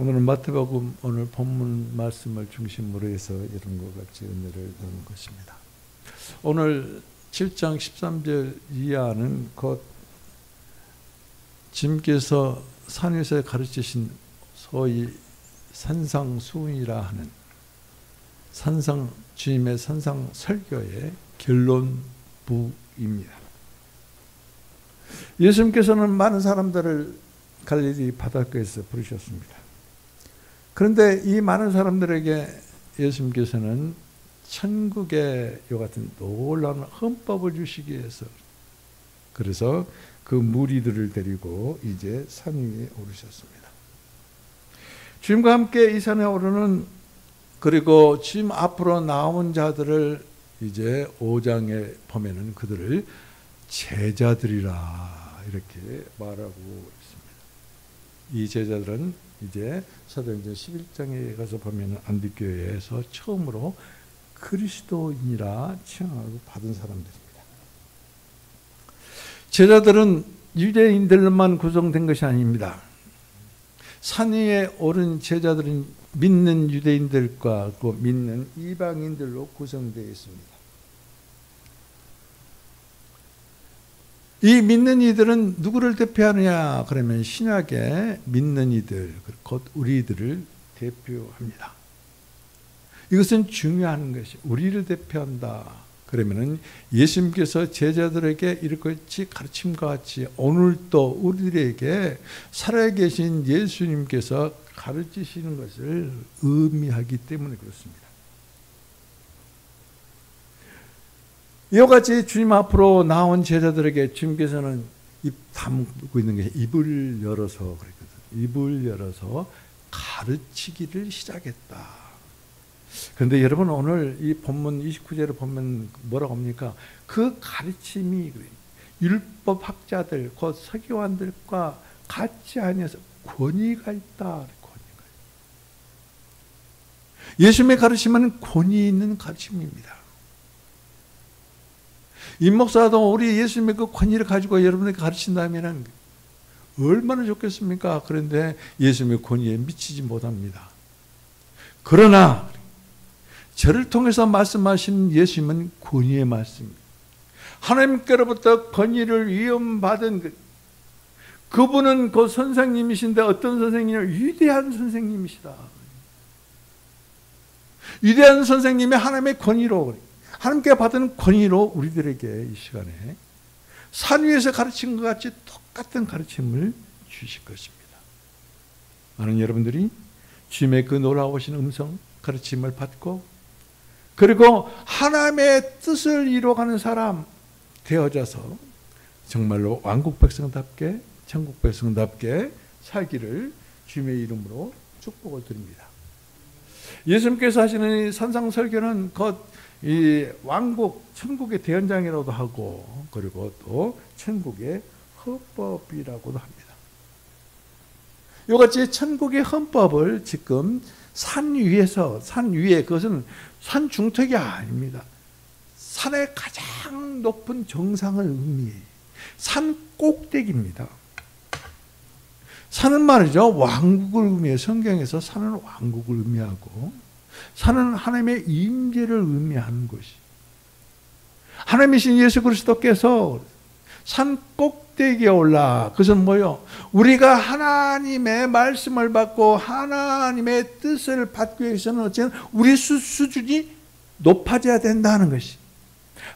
오늘은 마태복음 오늘 본문 말씀을 중심으로 해서 이런 것 같이 은혜를 나눈 것입니다. 오늘 7장 13절 이하는 곧 주님께서 산 위에서 가르치신 소위 산상수훈이라 하는 주님의 산상 설교의 결론부입니다. 예수님께서는 많은 사람들을 갈릴리 바닷가에서 부르셨습니다. 그런데 이 많은 사람들에게 예수님께서는 천국의 요 같은 놀라운 헌법을 주시기 위해서 그래서 그 무리들을 데리고 이제 산 위에 오르셨습니다. 주님과 함께 이 산에 오르는 그리고 주님 앞으로 나온 자들을 이제 5장에 보면은 그들을 제자들이라 이렇게 말하고 있습니다. 이 제자들은 이제 사도행전 11장에 가서 보면 안디교회에서 처음으로 그리스도인이라 칭하고 받은 사람들입니다. 제자들은 유대인들만 구성된 것이 아닙니다. 산 위에 오른 제자들은 믿는 유대인들과 그 믿는 이방인들로 구성되어 있습니다. 이 믿는 이들은 누구를 대표하느냐 그러면 신약의 믿는 이들 곧 우리들을 대표합니다. 이것은 중요한 것이 우리를 대표한다. 그러면은 예수님께서 제자들에게 이렇게 가르침과 같이 오늘도 우리들에게 살아계신 예수님께서 가르치시는 것을 의미하기 때문에 그렇습니다. 이와 같이 주님 앞으로 나온 제자들에게 주님께서는 입 다물고 있는 게 입을 열어서 그랬거든요. 입을 열어서 가르치기를 시작했다. 그런데 여러분 오늘 이 본문 29절을 보면 뭐라고 합니까? 그 가르침이 율법학자들 곧 서기관들과 같지 아니해서 권위가 있다. 권위가. 예수님의 가르침은 권위 있는 가르침입니다. 임 목사도 우리 예수님의 그 권위를 가지고 여러분에게 가르친다면 얼마나 좋겠습니까? 그런데 예수님의 권위에 미치지 못합니다. 그러나 저를 통해서 말씀하신 예수님은 권위의 말씀입니다. 하나님께로부터 권위를 위임받은 그분은 그 선생님이신데 어떤 선생님이냐? 위대한 선생님이시다. 위대한 선생님이 하나님의 권위로 하나님께 받은 권위로 우리들에게 이 시간에 산 위에서 가르친 것 같이 똑같은 가르침을 주실 것입니다. 많은 여러분들이 주님의 그 놀라우신 음성 가르침을 받고 그리고 하나님의 뜻을 이루어가는 사람 되어져서 정말로 왕국 백성답게 천국 백성답게 살기를 주님의 이름으로 축복을 드립니다. 예수님께서 하시는 이 산상설교는 곧 이 왕국 천국의 대현장이라고도 하고 그리고 또 천국의 헌법이라고도 합니다. 이같이 천국의 헌법을 지금 산 위에 그것은 산 중턱이 아닙니다. 산의 가장 높은 정상을 의미해요. 산 꼭대기입니다. 산은 말이죠. 왕국을 의미해요. 성경에서 산은 왕국을 의미하고 산은 하나님의 임재를 의미하는 것이. 하나님이신 예수 그리스도께서 산 꼭대기에 올라 그것은 뭐요? 우리가 하나님의 말씀을 받고 하나님의 뜻을 받기 위해서는 어쨌든 우리 수준이 높아져야 된다는 것이.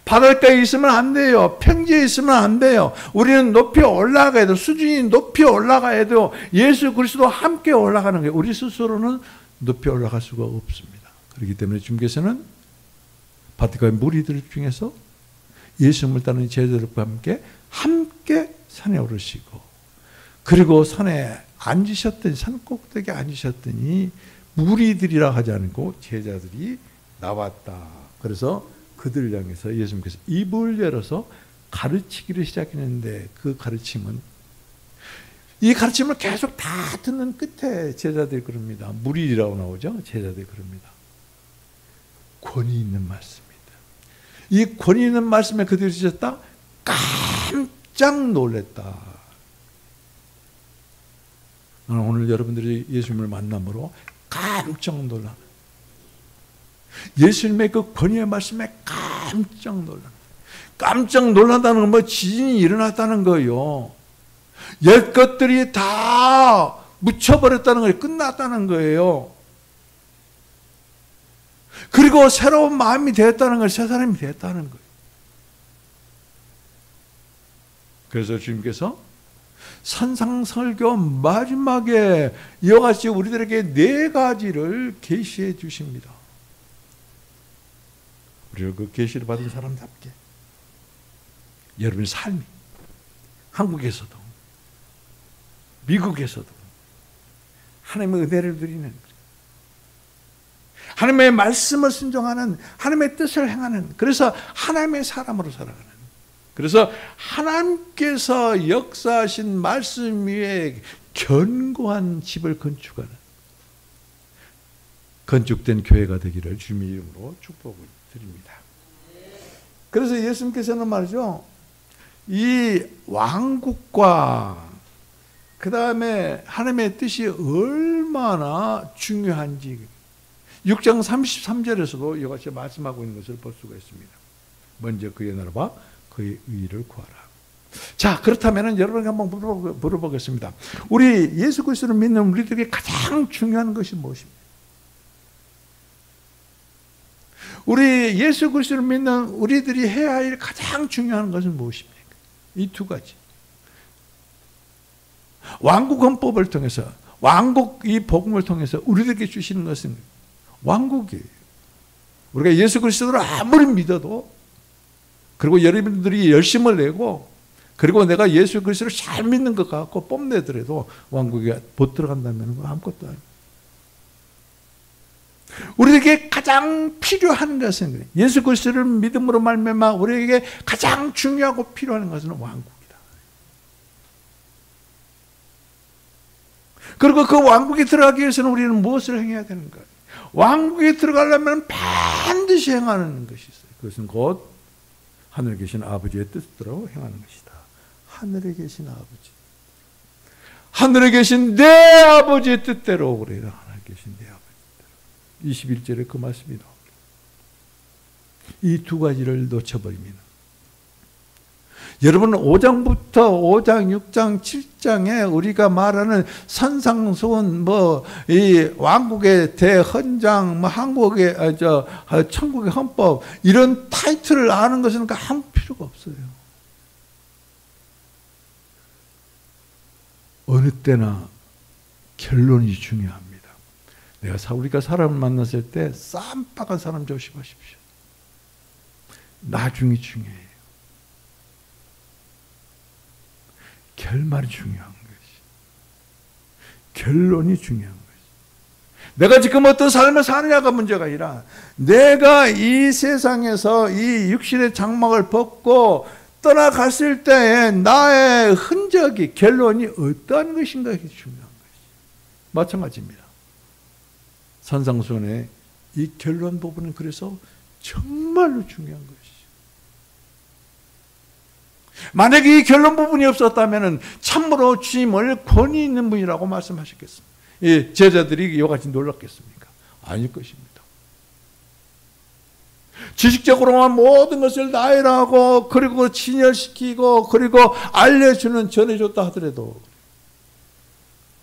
바닷가에 있으면 안 돼요. 평지에 있으면 안 돼요. 우리는 높이 올라가야 돼요. 수준이 높이 올라가야 돼요. 예수 그리스도와 함께 올라가는 거예요. 우리 스스로는 높이 올라갈 수가 없습니다. 그렇기 때문에 주님께서는 바닷가의 무리들 중에서 예수님을 따르는 제자들과 함께 산에 오르시고 그리고 산에 앉으셨더니 산 꼭대기에 앉으셨더니 무리들이라 하지 않고 제자들이 나왔다. 그래서 그들을 향해서 예수님께서 입을 열어서 가르치기를 시작했는데 그 가르침은 이 가르침을 계속 다 듣는 끝에 제자들이 그럽니다. 무리라고 나오죠. 제자들이 그럽니다. 권위 있는 말씀입니다. 이 권위 있는 말씀에 그들이 주셨다. 깜짝 놀랐다. 나는 오늘 여러분들이 예수님을 만남으로 깜짝 놀라는, 예수님의 그 권위의 말씀에 깜짝 놀라는, 깜짝 놀란다는 건 뭐 지진이 일어났다는 거예요. 옛 것들이 다 묻혀버렸다는 거예요. 끝났다는 거예요. 그리고 새로운 마음이 되었다는 거예요. 새 사람이 되었다는 거예요. 그래서 주님께서 산상설교 마지막에 이와 같이 우리들에게 4가지를 계시해 주십니다. 우리가 그 계시를 받은 사람답게 여러분의 삶이 한국에서도 미국에서도 하나님의 은혜를 누리는, 하나님의 말씀을 순종하는, 하나님의 뜻을 행하는, 그래서 하나님의 사람으로 살아가는, 그래서 하나님께서 역사하신 말씀 위에 견고한 집을 건축하는 건축된 교회가 되기를 주님의 이름으로 축복을 드립니다. 그래서 예수님께서는 말이죠, 이 왕국과 그 다음에 하나님의 뜻이 얼마나 중요한지 6장 33절에서도 이와 같이 말씀하고 있는 것을 볼 수가 있습니다. 먼저 그의 나라와 그의 의를 구하라. 자, 그렇다면 여러분에게 한번 물어보겠습니다. 우리 예수 그리스도를 믿는 우리들에게 가장 중요한 것이 무엇입니까? 우리 예수 그리스도를 믿는 우리들이 해야 할 가장 중요한 것은 무엇입니까? 이 2가지. 왕국 헌법을 통해서, 왕국 이 복음을 통해서 우리들에게 주시는 것은 왕국이에요. 우리가 예수 그리스도를 아무리 믿어도, 그리고 여러분들이 열심을 내고, 그리고 내가 예수 그리스도를 잘 믿는 것 같고 뽐내더라도 왕국에 못 들어간다면 아무것도 아니에요. 우리에게 가장 필요한 것은, 예수 그리스도를 믿음으로 말미암아 우리에게 가장 중요하고 필요한 것은 왕국이다. 그리고 그 왕국에 들어가기 위해서는 우리는 무엇을 행해야 되는가? 왕국에 들어가려면 반드시 행하는 것이 있어요. 그것은 곧 하늘에 계신 아버지의 뜻대로 행하는 것이다. 하늘에 계신 아버지, 하늘에 계신 내 아버지의 뜻대로 그래라. 하늘에 계신 내 아버지 뜻대로. 21절에 그 말씀이 나옵니다. 이 2가지를 놓쳐버리면 여러분 5장부터 5장, 6장, 7장에 우리가 말하는 산상수훈, 이 왕국의 대헌장, 한국의 천국의 헌법, 이런 타이틀을 아는 것은 아무 필요가 없어요. 어느 때나 결론이 중요합니다. 우리가 사람을 만났을 때 쌈박한 사람 조심하십시오. 나중이 중요해요. 결말이 중요한 것이, 결론이 중요한 것이. 내가 지금 어떤 삶을 사느냐가 문제가 아니라 내가 이 세상에서 이 육신의 장막을 벗고 떠나갔을 때에 나의 흔적이, 결론이 어떠한 것인가, 이게 중요한 것이. 마찬가지입니다. 산상수훈의 이 결론 부분은 그래서 정말로 중요한 것이. 만약에 이 결론 부분이 없었다면 참으로 주님을 권위 있는 분이라고 말씀하셨겠습니까? 이 제자들이 이와 같이 놀랐겠습니까? 아닐 것입니다. 지식적으로만 모든 것을 나열하고, 그리고 진열시키고, 그리고 알려주는, 전해줬다 하더라도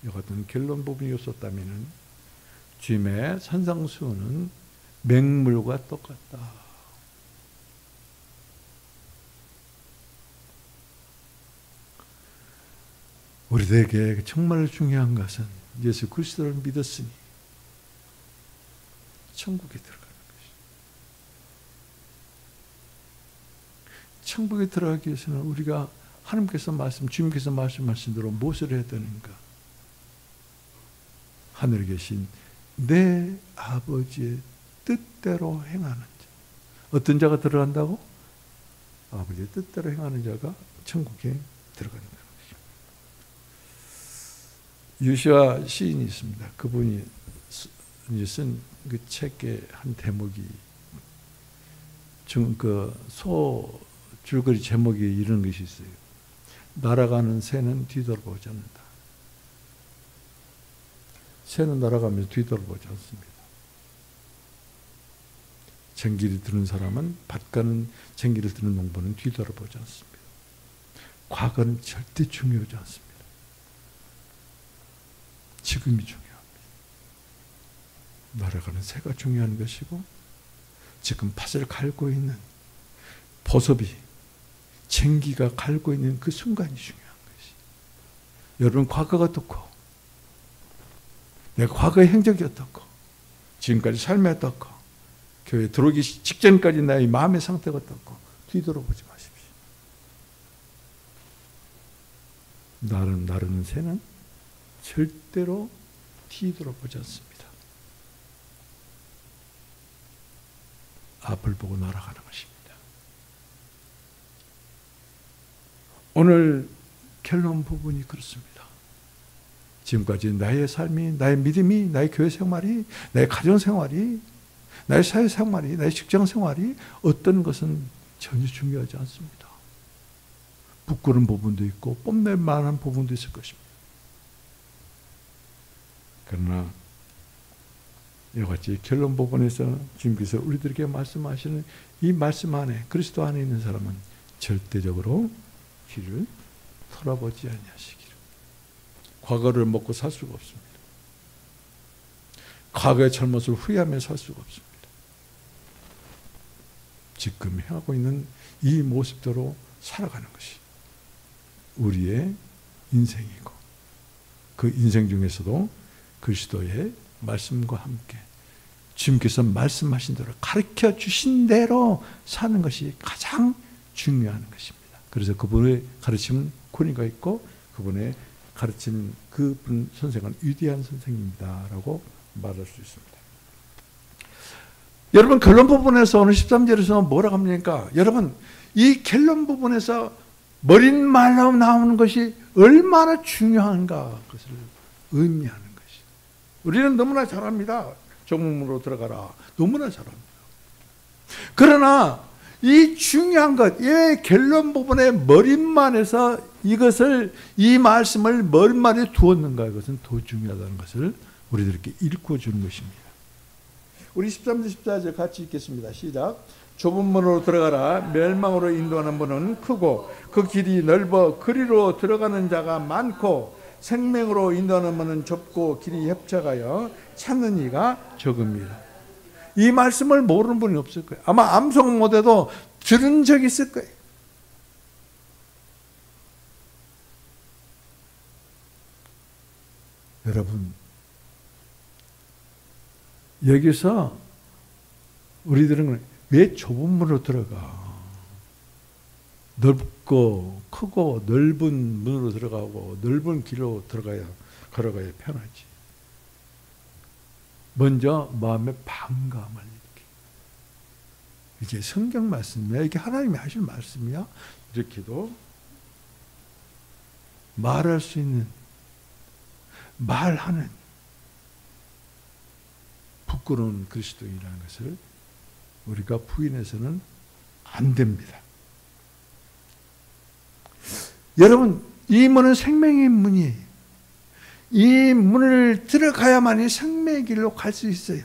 이와 같은 결론 부분이 없었다면 주님의 산상수훈은 맹물과 똑같다. 우리들에게 정말 중요한 것은 예수 그리스도를 믿었으니 천국에 들어가는 것이죠. 천국에 들어가기 위해서는 우리가 주님께서 말씀하신 대로 무엇을 해야 되는가? 하늘에 계신 내 아버지의 뜻대로 행하는 자. 어떤 자가 들어간다고? 아버지의 뜻대로 행하는 자가 천국에 들어가는 거예요. 유시아 시인이 있습니다. 그분이 쓴 그 책의 한 대목이 줄거리 제목이 이런 것이 있어요. 날아가는 새는 뒤돌아보지 않는다. 새는 날아가면서 뒤돌아보지 않습니다. 쟁기를 드는 사람은, 밭 가는 쟁기를 드는 농부는 뒤돌아보지 않습니다. 과거는 절대 중요하지 않습니다. 지금이 중요합니다. 날아가는 새가 중요한 것이고, 지금 밭을 갈고 있는 보섭이, 쟁기가 갈고 있는 그 순간이 중요한 것이. 여러분, 과거가 어떻고, 내 과거의 행적이 어떻고, 지금까지 삶이 어떻고, 교회에 들어오기 직전까지 나의 마음의 상태가 어떻고, 뒤돌아보지 마십시오. 나르는 새는 절대로 뒤돌아보지 않습니다. 앞을 보고 날아가는 것입니다. 오늘 결론 부분이 그렇습니다. 지금까지 나의 삶이, 나의 믿음이, 나의 교회 생활이, 나의 가정 생활이, 나의 사회 생활이, 나의 직장 생활이 어떤 것은 전혀 중요하지 않습니다. 부끄러운 부분도 있고 뽐낼 만한 부분도 있을 것입니다. 그러나 이와 같이 결론 부분에서 주님께서 우리들에게 말씀하시는 이 말씀 안에, 그리스도 안에 있는 사람은 절대적으로 길을 돌아보지 아니하시기를. 과거를 먹고 살 수가 없습니다. 과거의 잘못을 후회하며 살 수가 없습니다. 지금 행하고 있는 이 모습대로 살아가는 것이 우리의 인생이고, 그 인생 중에서도 그리스도의 말씀과 함께 주님께서 말씀하신 대로, 가르쳐 주신 대로 사는 것이 가장 중요한 것입니다. 그래서 그분의 가르침은 권위가 있고, 그분의 가르친 그분 선생은 위대한 선생입니다라고 말할 수 있습니다. 여러분, 결론 부분에서 오늘 13절에서 뭐라고 합니까? 여러분, 이 결론 부분에서 머릿말로 나오는 것이 얼마나 중요한가, 그것을 의미하는 것이. 우리는 너무나 잘합니다. 정문으로 들어가라. 너무나 잘합니다. 그러나 이 중요한 것, 이 결론 부분의 머릿말에서 이것을, 이 말씀을 머릿말에 두었는가, 이것은 더 중요하다는 것을 우리들에게 일궈주는 것입니다. 우리 13절 14절 같이 읽겠습니다. 시작. 좁은 문으로 들어가라. 멸망으로 인도하는 문은 크고 그 길이 넓어 그리로 들어가는 자가 많고, 생명으로 인도하는 문은 좁고 길이 협착하여 찾는 이가 적습니다. 이 말씀을 모르는 분이 없을 거예요. 아마 암송 못해도 들은 적이 있을 거예요. 여러분, 여기서 우리들은 왜 좁은 문으로 들어가? 넓고 크고 넓은 문으로 들어가고 넓은 길로 걸어가야 편하지. 먼저 마음의 반감을 일으키. 이게 성경 말씀이야? 이게 하나님이 하실 말씀이야? 이렇게도 말할 수 있는, 말하는 부끄러운 그리스도인이라는 것을 우리가 부인해서는 안 됩니다. 여러분, 이 문은 생명의 문이에요. 이 문을 들어가야만이 생명의 길로 갈 수 있어요.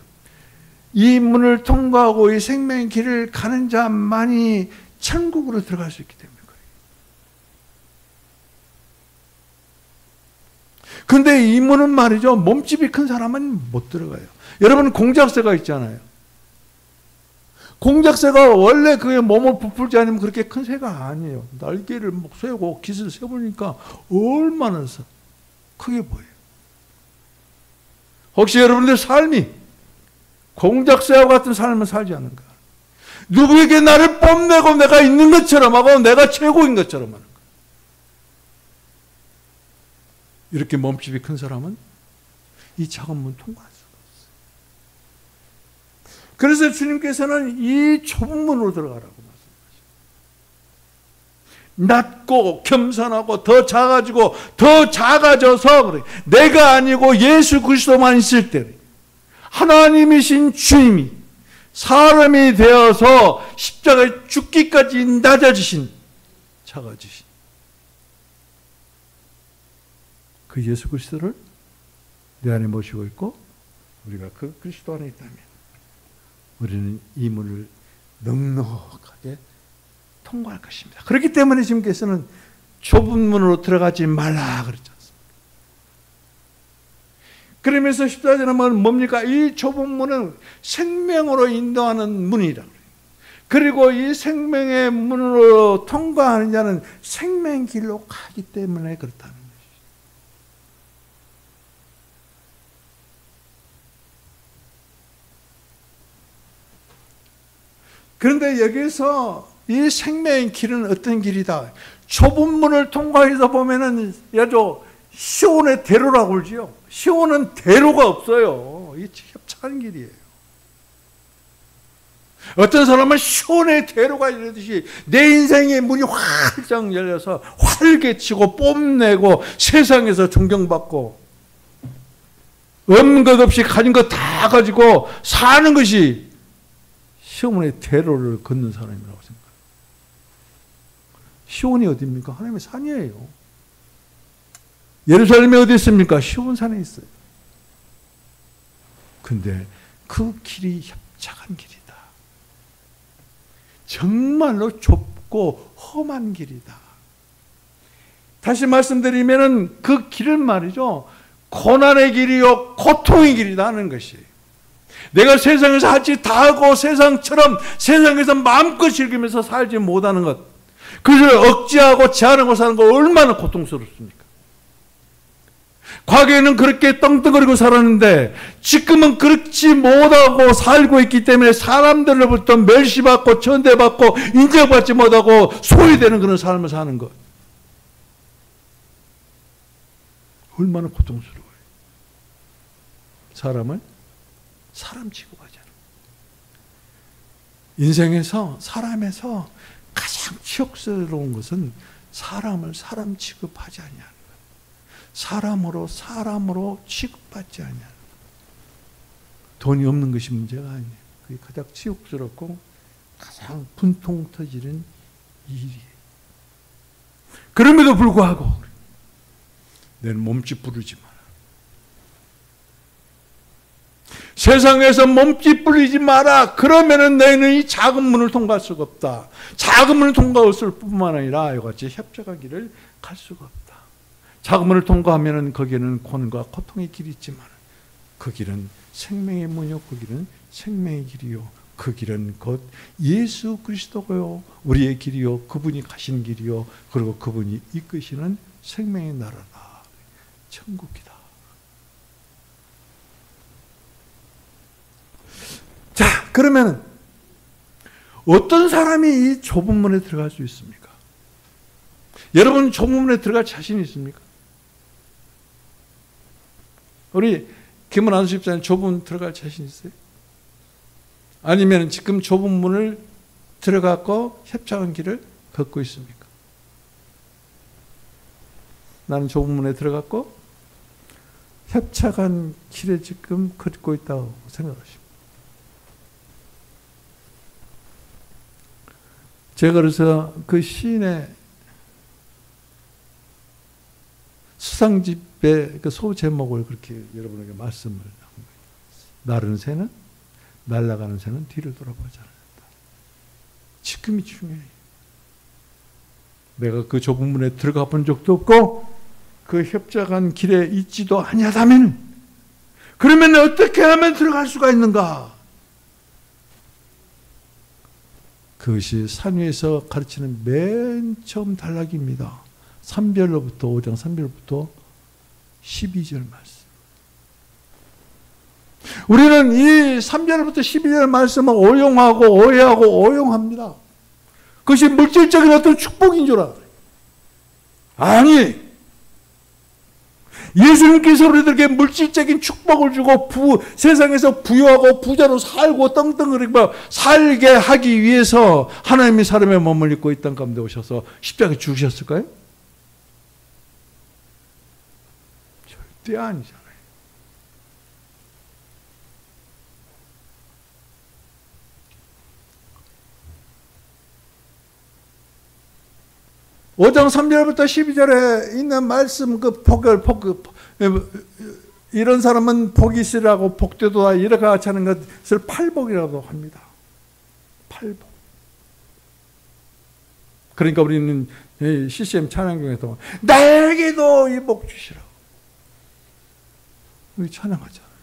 이 문을 통과하고 이 생명의 길을 가는 자만이 천국으로 들어갈 수 있기 때문에 그래요. 그런데 이 문은 말이죠, 몸집이 큰 사람은 못 들어가요. 여러분, 공작새가 있잖아요. 공작새가 원래 그게 몸을 부풀지 않으면 그렇게 큰 새가 아니에요. 날개를 막 세고 깃을 세보니까 얼마나 크게 보여요. 혹시 여러분들 삶이 공작새와 같은 삶을 살지 않는가? 누구에게 나를 뽐내고 내가 있는 것처럼 하고 내가 최고인 것처럼 하는 거예요. 이렇게 몸집이 큰 사람은 이 작은 문 통과할 수가 없어요. 그래서 주님께서는 이 좁은 문으로 들어가라고 말씀하십니다. 낮고 겸손하고 더 작아지고 더 작아져서 그래. 내가 아니고 예수 그리스도만 있을 때 하나님이신 주님이 사람이 되어서 십자가에 죽기까지 낮아지신, 작아지신 그 예수 그리스도를 내 안에 모시고 있고 우리가 그 그리스도 안에 있다면 우리는 이 문을 넉넉하게 통과할 것입니다. 그렇기 때문에 주님께서는 좁은 문으로 들어가지 말라 그랬지 않습니까? 그러면서 14절은 뭡니까? 이 좁은 문은 생명으로 인도하는 문이라 그래요. 그리고 이 생명의 문으로 통과하는 자는 생명의 길로 가기 때문에 그렇다는 것이죠. 그런데 여기서 이 생명의 길은 어떤 길이다? 좁은 문을 통과해서 보면은 아주 시온의 대로라고 그러지요. 시온은 대로가 없어요. 이 협착한 길이에요. 어떤 사람은 시온의 대로가 이러듯이 내 인생의 문이 활짝 열려서 활개치고 뽐내고 세상에서 존경받고 없는 것 없이 가진 것 다 가지고 사는 것이 시온의 대로를 걷는 사람이라고 생각합니다. 시온이 어디입니까? 하나님의 산이에요. 예루살렘이 어디 있습니까? 시온산에 있어요. 근데 그 길이 협착한 길이다. 정말로 좁고 험한 길이다. 다시 말씀드리면은 그 길은 말이죠. 고난의 길이요, 고통의 길이다 하는 것이에요. 내가 세상에서 할 짓 다 하고 세상처럼 세상에서 마음껏 즐기면서 살지 못하는 것, 그것을 억제하고 제한하고 사는 거 얼마나 고통스럽습니까? 과거에는 그렇게 떵떵거리고 살았는데 지금은 그렇지 못하고 살고 있기 때문에 사람들로부터 멸시받고 천대받고 인정받지 못하고 소외되는 그런 삶을 사는 것 얼마나 고통스러워요. 사람을 사람 취급하지 않아요. 인생에서 사람에서 가장 치욕스러운 것은 사람을 사람 취급하지 아니하는 것. 사람으로 취급받지 아니하는 것. 돈이 없는 것이 문제가 아니에요. 그게 가장 치욕스럽고 가장 분통 터지는 일이에요. 그럼에도 불구하고 내는 몸짓 부르지 마라. 세상에서 몸짓 부리지 마라. 그러면은 너희는 이 작은 문을 통과할 수가 없다. 작은 문을 통과할 뿐만 아니라 이같이 협착한 길을 갈 수가 없다. 작은 문을 통과하면은 거기에는 고난과 고통의 길이 있지만 그 길은 생명의 문이요, 그 길은 생명의 길이요, 그 길은 곧 예수 그리스도고요, 우리의 길이요, 그분이 가신 길이요, 그리고 그분이 이끄시는 생명의 나라다, 천국이다. 자, 그러면 어떤 사람이 이 좁은 문에 들어갈 수 있습니까? 여러분 좁은 문에 들어갈 자신이 있습니까? 우리 김은환 집사님 좁은 문 들어갈 자신 있어요? 아니면 지금 좁은 문을 들어가고 협착한 길을 걷고 있습니까? 나는 좁은 문에 들어갔고 협착한 길에 지금 걷고 있다고 생각하십니다. 제가 그래서 그 시인의 수상집의 그 소제목을 그렇게 여러분에게 말씀을 한 거예요. 나르는 새는, 날아가는 새는 뒤를 돌아보지 않는다. 지금이 중요해요. 내가 그 좁은 문에 들어가 본 적도 없고 그 협착한 길에 있지도 아니하다면 그러면 어떻게 하면 들어갈 수가 있는가? 그것이 산 위에서 가르치는 맨 처음 단락입니다. 3절로부터 5장 3절부터 12절 말씀. 우리는 이 3절부터 12절 말씀을 오용하고 오해하고 오용합니다. 그것이 물질적인 어떤 축복인 줄 알아요. 아니, 예수님께서 우리들에게 물질적인 축복을 주고 세상에서 부유하고 부자로 살고 떵떵거리고 살게 하기 위해서 하나님이 사람의 몸을 입고 이 땅 가운데 오셔서 십자가에 죽으셨을까요? 절대 아니잖아요. (5장 3절부터 12절에) 있는 말씀 그 이런 사람은 복이 있으라고 복되도다 이렇게 같이 하는 것을 팔복이라고 합니다. 팔복. 그러니까 우리는 CCM 찬양 중에서 나에게도 이 복 주시라고 우리 찬양하잖아요.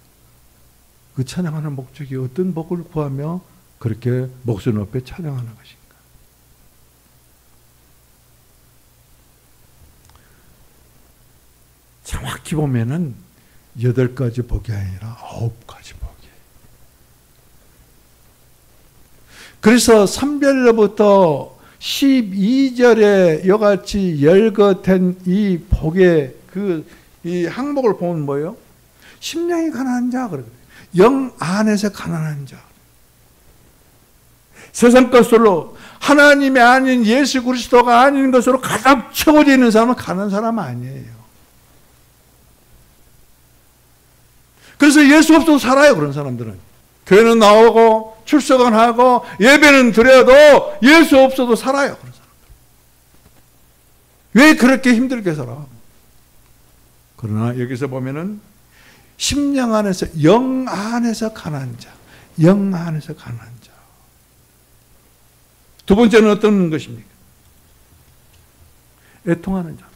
그 찬양하는 목적이 어떤 복을 구하며 그렇게 목소리 높여 찬양하는 것인가? 정확히 보면은 8가지 복이 아니라 9가지 복이에요. 그래서 3절로부터 12절에 이같이 열거된 이 복의 이 항목을 보면 뭐예요? 심령이 가난한 자, 영 안에서 가난한 자. 세상 것으로 하나님이 아닌 예수 그리스도가 아닌 것으로 가득 채워져 있는 사람은 가난한 사람 아니에요. 그래서 예수 없어도 살아요. 그런 사람들은 교회는 나오고 출석은 하고 예배는 드려도 예수 없어도 살아요. 그런 사람들. 왜 그렇게 힘들게 살아? 그러나 여기서 보면은 심령 안에서 영 안에서 가난한 자, 영 안에서 가난한 자. 두 번째는 어떤 것입니까? 애통하는 자.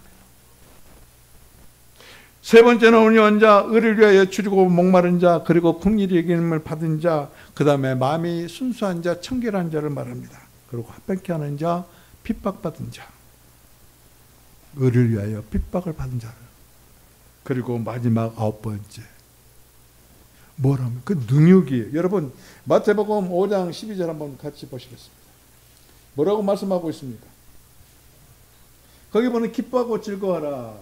세 번째는 온유한 자, 의를 위하여 줄이고 목마른 자, 그리고 긍휼히 여김을 받은 자, 그 다음에 마음이 순수한 자, 청결한 자를 말합니다. 그리고 합병케 하는 자, 핍박받은 자, 의를 위하여 핍박을 받은 자를. 그리고 마지막 9번째 뭐라면 그 능욕이에요. 여러분 마태복음 5장 12절 한번 같이 보시겠습니다. 뭐라고 말씀하고 있습니까? 거기 보면 기뻐하고 즐거워하라.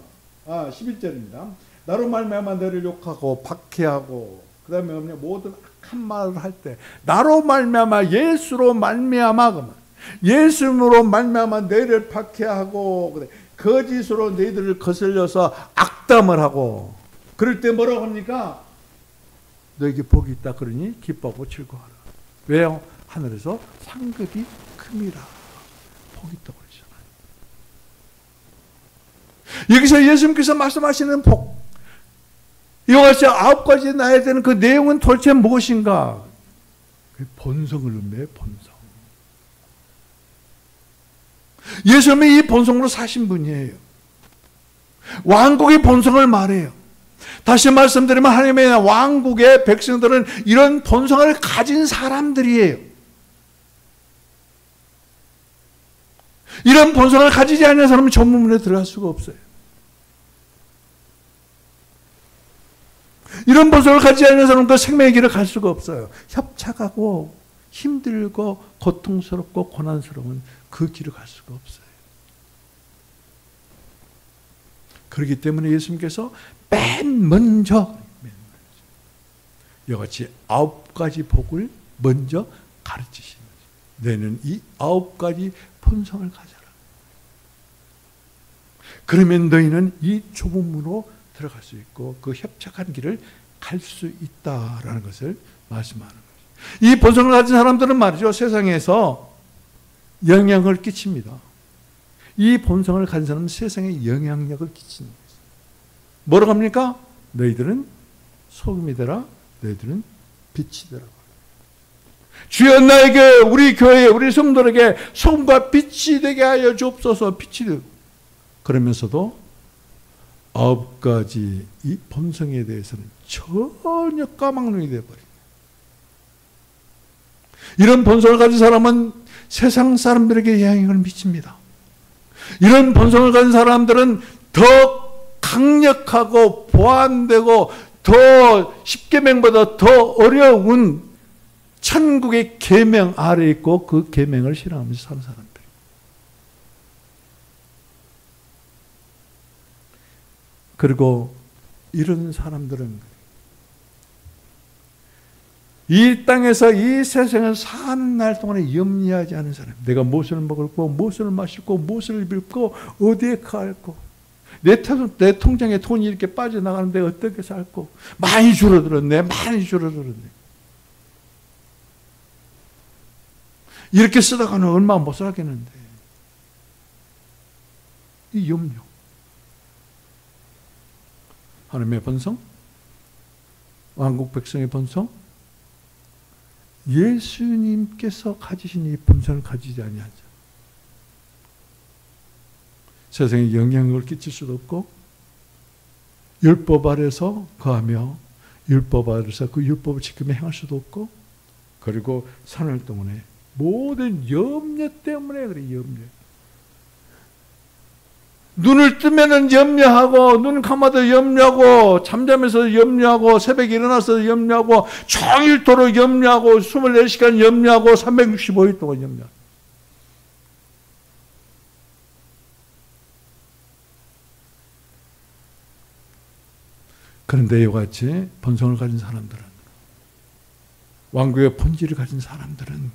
11절입니다. 나로 말미암아 너를 욕하고 박해하고 그 다음에 모든 악한 말을 할 때 나로 말미암아 예수로 말미암아 그러면 예수로 말미암아 너희를 박해하고 그래. 거짓으로 너희들을 거슬려서 악담을 하고 그럴 때 뭐라고 합니까? 너에게 복이 있다 그러니 기뻐하고 즐거워하라. 왜요? 하늘에서 상급이 큼이라. 복이 있다고 그러잖아요. 여기서 예수님께서 말씀하시는 복, 이와 같이 9가지 나야 되는 그 내용은 도대체 무엇인가? 본성을 의미해요. 본성. 예수님이 이 본성으로 사신 분이에요. 왕국의 본성을 말해요. 다시 말씀드리면 하나님의 왕국의 백성들은 이런 본성을 가진 사람들이에요. 이런 본성을 가지지 않는 사람은 전문문에 들어갈 수가 없어요. 이런 본성을 가지지 않는 사람은 그 생명의 길을 갈 수가 없어요. 협착하고 힘들고 고통스럽고 고난스러운 그 길을 갈 수가 없어요. 그렇기 때문에 예수님께서 맨 먼저 이같이 9가지 복을 먼저 가르치신 거죠. 너는 이 9가지 본성을 가져라. 그러면 너희는 이 좁은 문으로 들어갈 수 있고 그 협착한 길을 갈 수 있다라는 것을 말씀하는 거죠. 이 본성을 가진 사람들은 말이죠. 세상에서 영향을 끼칩니다. 이 본성을 가진 사람은 세상에 영향력을 끼치는 거예요. 뭐라고 합니까? 너희들은 소금이 되라. 너희들은 빛이 되라. 주여 나에게 우리 교회에 우리 성도에게 소금과 빛이 되게 하여 주옵소서. 빛이 되고 그러면서도 9가지 이 본성에 대해서는 전혀 까막눈이 되어버립니다. 이런 본성을 가진 사람은 세상 사람들에게 영향을 미칩니다. 이런 본성을 가진 사람들은 더 강력하고 보완되고 더 십계명보다 더 어려운 천국의 계명 아래 있고 그 계명을 실행하면서 사는 사람들. 그리고 이런 사람들은 이 땅에서 이 세상을 사는 날 동안에 염려하지 않은 사람. 내가 무엇을 먹을고 무엇을 마실고 무엇을 입을고 어디에 갈고 내 통장에 돈이 이렇게 빠져나가는데 어떻게 살고 많이 줄어들었네. 많이 줄어들었네. 이렇게 쓰다가는 얼마 못 살겠는데. 이 염려. 하나님의 본성, 왕국 백성의 본성? 예수님께서 가지신 이 본성을 가지지 아니하죠. 세상에 영향력을 끼칠 수도 없고 율법 아래서 거하며 율법 아래서 그 율법을 지키며 행할 수도 없고 그리고 산을 동안에 모든 염려 때문에 그래. 염려. 눈을 뜨면은 염려하고 눈 감아도 염려하고 잠자면서 염려하고 새벽에 일어나서 염려하고 종일토록 염려하고 24시간 염려하고 365일 동안 염려하고 그런데 이와 같이 본성을 가진 사람들은 왕국의 본질을 가진 사람들은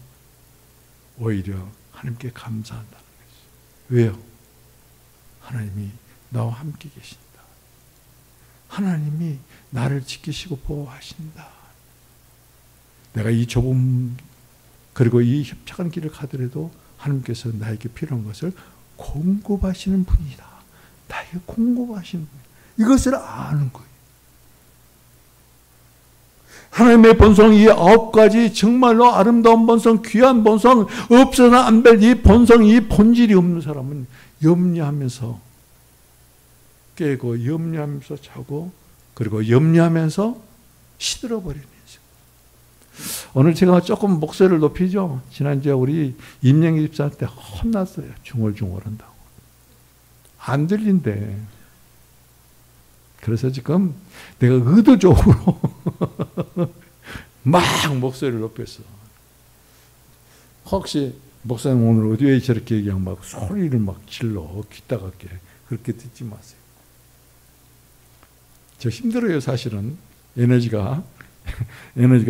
오히려 하나님께 감사한다는 것이죠. 왜요? 하나님이 나와 함께 계신다. 하나님이 나를 지키시고 보호하신다. 내가 이 좁은 그리고 이 협착한 길을 가더라도 하나님께서 나에게 필요한 것을 공급하시는 분이다. 나에게 공급하시는 분. 이것을 아는 거예요. 하나님의 본성 이 9가지 정말로 아름다운 본성, 귀한 본성, 없어서는 안 될 이 본성, 이 본질이 없는 사람은 염려하면서 깨고 염려하면서 자고 그리고 염려하면서 시들어버리는 거죠. 오늘 제가 조금 목소리를 높이죠. 지난주에 우리 임영희 집사한테 혼났어요. 중얼중얼 한다고. 안 들린대. 그래서 지금 내가 의도적으로 막 목소리를 높였어. 혹시 목사님 오늘 어디에 저렇게 얘기하면 막 소리를 막 질러 귀 따갑게 그렇게 듣지 마세요. 저 힘들어요. 사실은 에너지가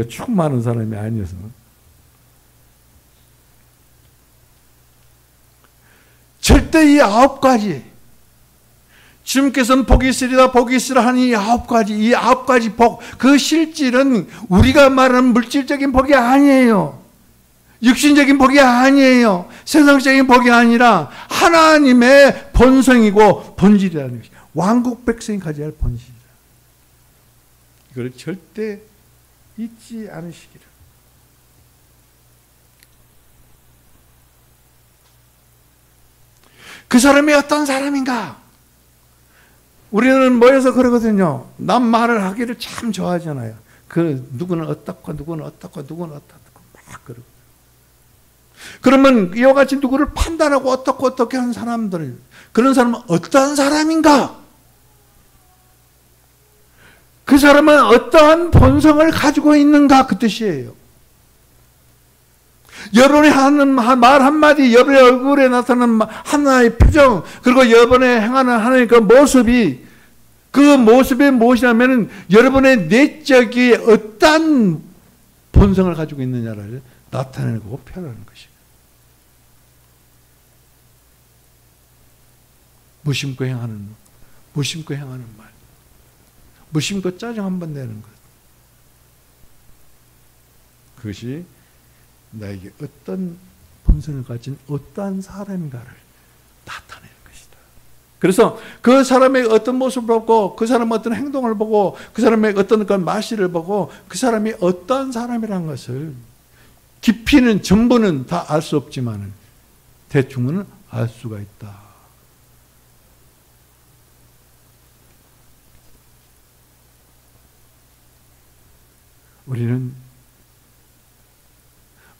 축 많은 사람이 아니어서. 절대 이 9가지 주님께서는 복이 있으리다 복이 있으라 하니 이 9가지 복, 그 실질은 우리가 말하는 물질적인 복이 아니에요. 육신적인 복이 아니에요. 세상적인 복이 아니라 하나님의 본성이고 본질이라는 것이 왕국 백성이 가져야 할 본질이다. 이걸 절대 잊지 않으시기를. 그 사람이 어떤 사람인가? 우리는 모여서 그러거든요. 남 말을 하기를 참 좋아하잖아요. 그 누구는 어떻고 누구는 어떻고 누구는 어떻고 막 그러고. 그러면 이와 같이 누구를 판단하고 어떻게 하는 사람들, 그런 사람은 어떠한 사람인가? 그 사람은 어떠한 본성을 가지고 있는가 그 뜻이에요. 여러분이 하는 말 한마디, 여러분의 얼굴에 나타나는 하나의 표정, 그리고 여러분이 행하는 하나의 그 모습이, 그 모습이 무엇이냐면 여러분의 내적인 어떤 본성을 가지고 있느냐를 나타내고 표현하는 것이에요. 무심코 행하는 말, 무심코 짜증 한번 내는 것. 그것이 나에게 어떤 본성을 가진 어떠한 사람인가를 나타내는 것이다. 그래서 그 사람의 어떤 모습을 보고 그 사람의 어떤 행동을 보고 그 사람의 어떤 그 말씨를 보고 그 사람이 어떠한 사람이라는 것을 깊이는 전부는 다 알 수 없지만 대충은 알 수가 있다. 우리는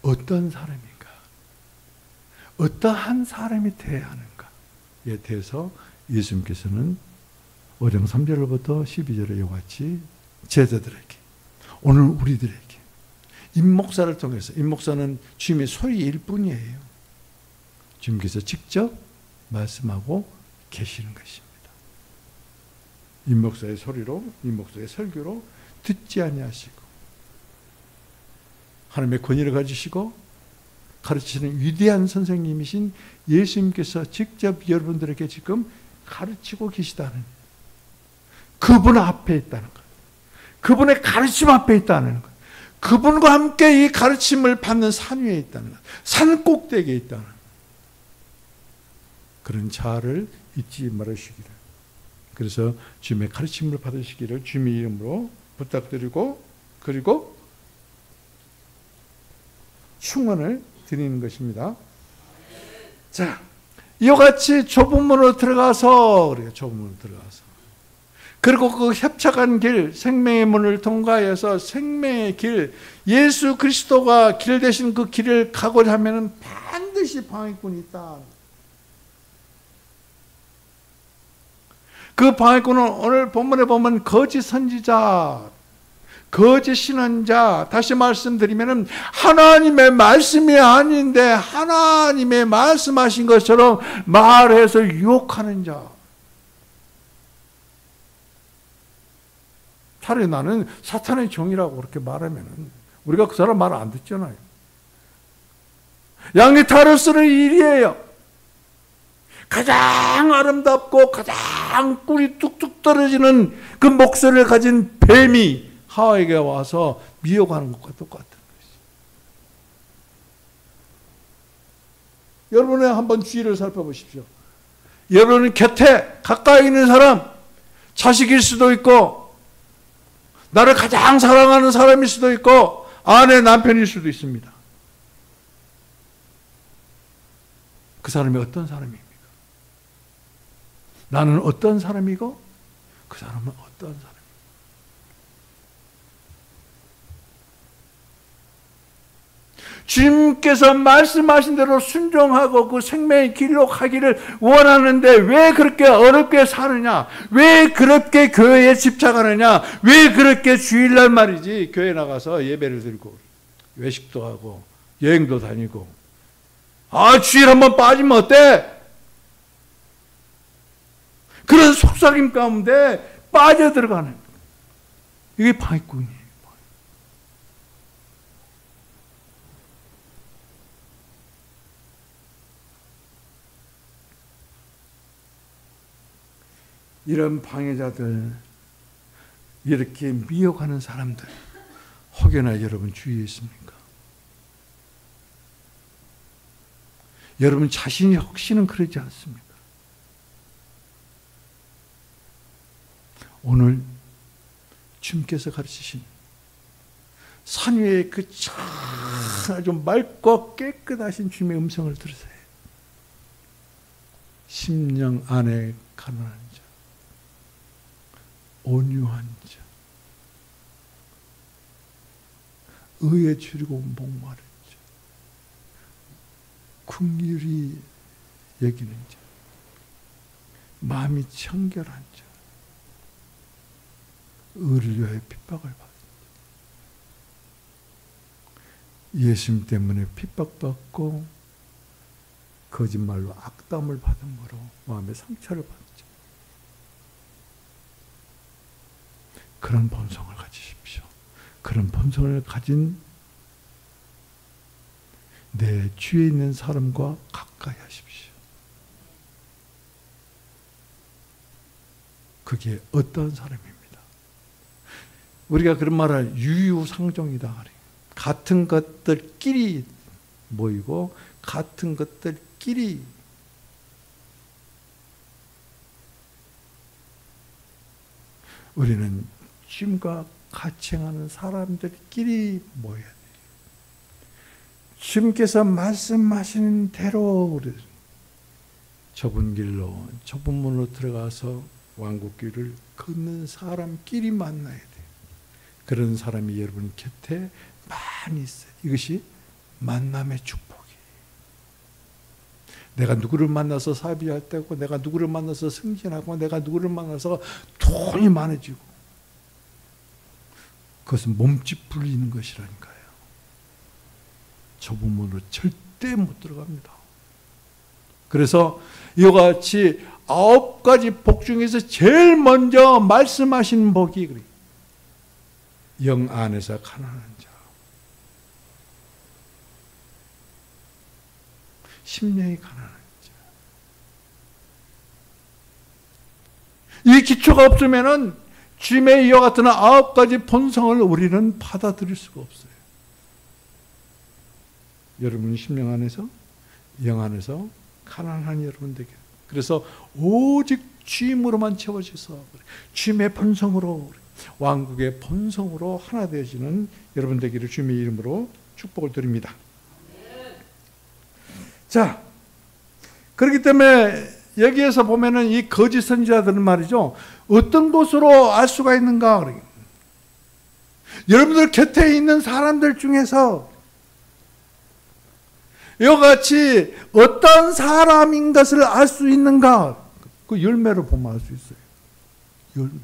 어떤 사람인가? 어떠한 사람이 되어야 하는가에 대해서 예수님께서는 5장 3절부터 12절에 이와 같이 제자들에게, 오늘 우리들에게, 임목사를 통해서, 임목사는 주님의 소리일 뿐이에요. 주님께서 직접 말씀하고 계시는 것입니다. 임목사의 소리로, 임목사의 설교로 듣지 아니하시고 하나님의 권위를 가지시고 가르치는 위대한 선생님이신 예수님께서 직접 여러분들에게 지금 가르치고 계시다는, 그분 앞에 있다는 것, 그분의 가르침 앞에 있다는 것, 그분과 함께 이 가르침을 받는 산 위에 있다는 것, 산 꼭대기에 있다는 것, 그런 자아를 잊지 말으시기를. 그래서 주님의 가르침을 받으시기를 주님의 이름으로 부탁드리고 그리고 충원을 드리는 것입니다. 자, 이와 같이 좁은 문으로 들어가서 우리가 좁은 문으로 들어가서 그리고 그 협착한 길, 생명의 문을 통과해서 생명의 길, 예수 그리스도가 길 대신 그 길을 가고자 하면은 반드시 방해꾼이 있다. 그 방해꾼은 오늘 본문에 보면 거짓 선지자, 거짓 신앙자, 다시 말씀드리면은 하나님의 말씀이 아닌데 하나님의 말씀하신 것처럼 말해서 유혹하는 자. 차라리 나는 사탄의 종이라고 그렇게 말하면은 우리가 그 사람 말 안 듣잖아요. 양이 탈을 쓰는 일이에요. 가장 아름답고 가장 꿀이 뚝뚝 떨어지는 그 목소리를 가진 뱀이 하와에게 와서 미혹하는 것과 똑같은 것이죠. 여러분의 한번 주위를 살펴보십시오. 여러분 곁에 가까이 있는 사람, 자식일 수도 있고 나를 가장 사랑하는 사람일 수도 있고 아내, 남편일 수도 있습니다. 그 사람이 어떤 사람입니까? 나는 어떤 사람이고 그 사람은 어떤 사람입니까? 주님께서 말씀하신 대로 순종하고 그 생명의 길로 가기를 원하는데 왜 그렇게 어렵게 사느냐? 왜 그렇게 교회에 집착하느냐? 왜 그렇게 주일날 말이지 교회 나가서 예배를 드리고 외식도 하고 여행도 다니고 주일 한번 빠지면 어때? 그런 속삭임 가운데 빠져들어가는 이게 방해꾼이에요. 이런 방해자들, 이렇게 미혹하는 사람들 혹여나 여러분 주위에 있습니까? 여러분 자신이 혹시는 그러지 않습니까? 오늘 주님께서 가르치신 산 위에 그 아주 맑고 깨끗하신 주님의 음성을 들으세요. 심령 안에 가난한 자, 온유한 자, 의에 줄이고 목마른 자, 긍휼히 여기는 자, 마음이 청결한 자, 의를 위하여 핍박을 받은 자, 예수님 때문에 핍박받고 거짓말로 악담을 받은 거로 마음의 상처를 받은 자, 그런 본성을 가지십시오. 그런 본성을 가진 내 주위에 있는 사람과 가까이 하십시오. 그게 어떤 사람입니다. 우리가 그런 말을 유유상종이다. 같은 것들끼리 모이고 같은 것들끼리 우리는 주님과 같이 행하는 사람들끼리 모여야 돼요. 주님께서 말씀하시는 대로 우리 좁은 길로 좁은 문으로 들어가서 왕국길을 걷는 사람끼리 만나야 돼요. 그런 사람이 여러분 곁에 많이 있어요. 이것이 만남의 축복이에요. 내가 누구를 만나서 사비할 때고 내가 누구를 만나서 승진하고 내가 누구를 만나서 돈이 많아지고 그것은 몸집 불리는 것이라니까요. 좁은 문으로 절대 못 들어갑니다. 그래서 이와 같이 9가지 복 중에서 제일 먼저 말씀하신 복이 그래요. 영 안에서 가난한 자, 심령이 가난한 자. 이 기초가 없으면은 주님의 이와 같은 9가지 본성을 우리는 받아들일 수가 없어요. 여러분 심령 안에서, 영 안에서 가난한 여러분 되게. 그래서 오직 주님으로만 채워져서 주님의 본성으로 왕국의 본성으로 하나 되어지는 여러분 되기를 주님의 이름으로 축복을 드립니다. 자, 그렇기 때문에 여기에서 보면은 이 거짓 선지자들은 말이죠, 어떤 것으로 알 수가 있는가? 여러분들 곁에 있는 사람들 중에서 이와 같이 어떤 사람인 것을 알 수 있는가? 그 열매로 보면 알 수 있어요. 열매.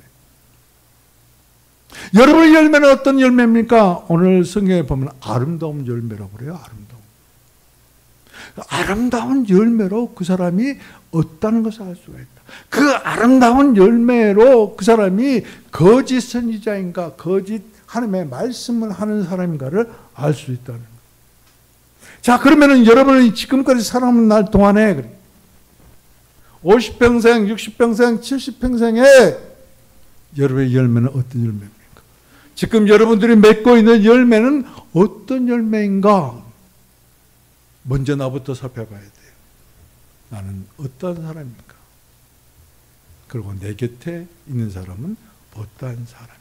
여러분의 열매는 어떤 열매입니까? 오늘 성경에 보면 아름다운 열매라고 그래요. 아름다운 열매로 그 사람이 없다는 것을 알 수가 있다. 그 아름다운 열매로 그 사람이 거짓 선지자인가, 거짓 하나님의 말씀을 하는 사람인가를 알 수 있다는 거예요. 자, 그러면은 여러분이 지금까지 살아오는 날 동안에 50평생, 60평생, 70평생에 여러분의 열매는 어떤 열매입니까? 지금 여러분들이 맺고 있는 열매는 어떤 열매인가? 먼저 나부터 살펴봐야 돼요. 나는 어떤 사람인가? 그리고 내 곁에 있는 사람은 어떠한 사람인가?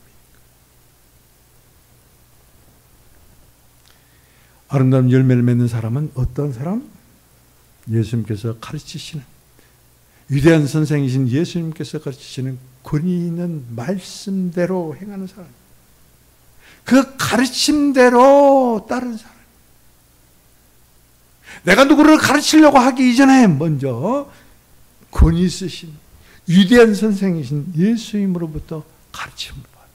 아름다운 열매를 맺는 사람은 어떤 사람? 예수님께서 가르치시는, 위대한 선생이신 예수님께서 가르치시는 권위 있는 말씀대로 행하는 사람, 그 가르침대로 따르는 사람. 내가 누구를 가르치려고 하기 이전에 먼저 권위 있으신 위대한 선생이신 예수님으로부터 가르침을 받아요.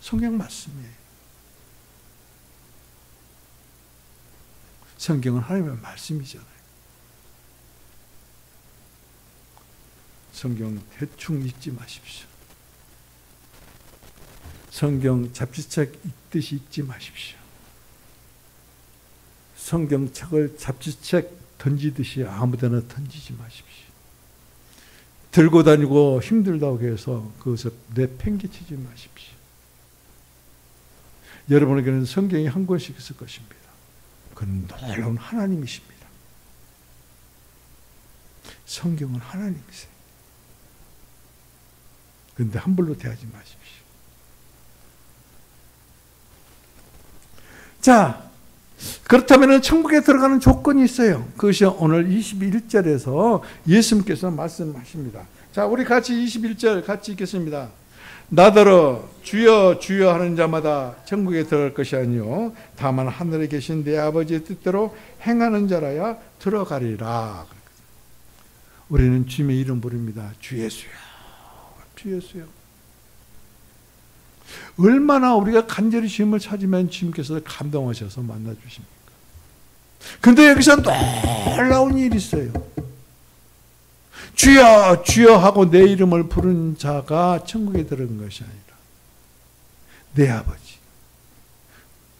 성경 말씀이에요. 성경은 하나님의 말씀이잖아요. 성경 대충 읽지 마십시오. 성경 잡지책 읽듯이 읽지 마십시오. 성경책을 잡지책 던지듯이 아무데나 던지지 마십시오. 들고 다니고 힘들다고 해서 그것을 내팽개치지 마십시오. 여러분에게는 성경이 한 권씩 있을 것입니다. 그는 놀라운 하나님이십니다. 성경은 하나님이세요. 그런데 함부로 대하지 마십시오. 자, 그렇다면 천국에 들어가는 조건이 있어요. 그것이 오늘 21절에서 예수님께서 말씀하십니다. 자, 우리 같이 21절 같이 읽겠습니다. 나더러 주여 주여 하는 자마다 천국에 들어갈 것이 아니요 다만 하늘에 계신 내 아버지의 뜻대로 행하는 자라야 들어가리라. 우리는 주님의 이름 부릅니다. 주 예수여, 주 예수여. 얼마나 우리가 간절히 주님을 찾으면 주님께서 감동하셔서 만나주십니까? 근데 여기서 놀라운 일이 있어요. 주여 주여 하고 내 이름을 부른 자가 천국에 들어간 것이 아니라 내 아버지,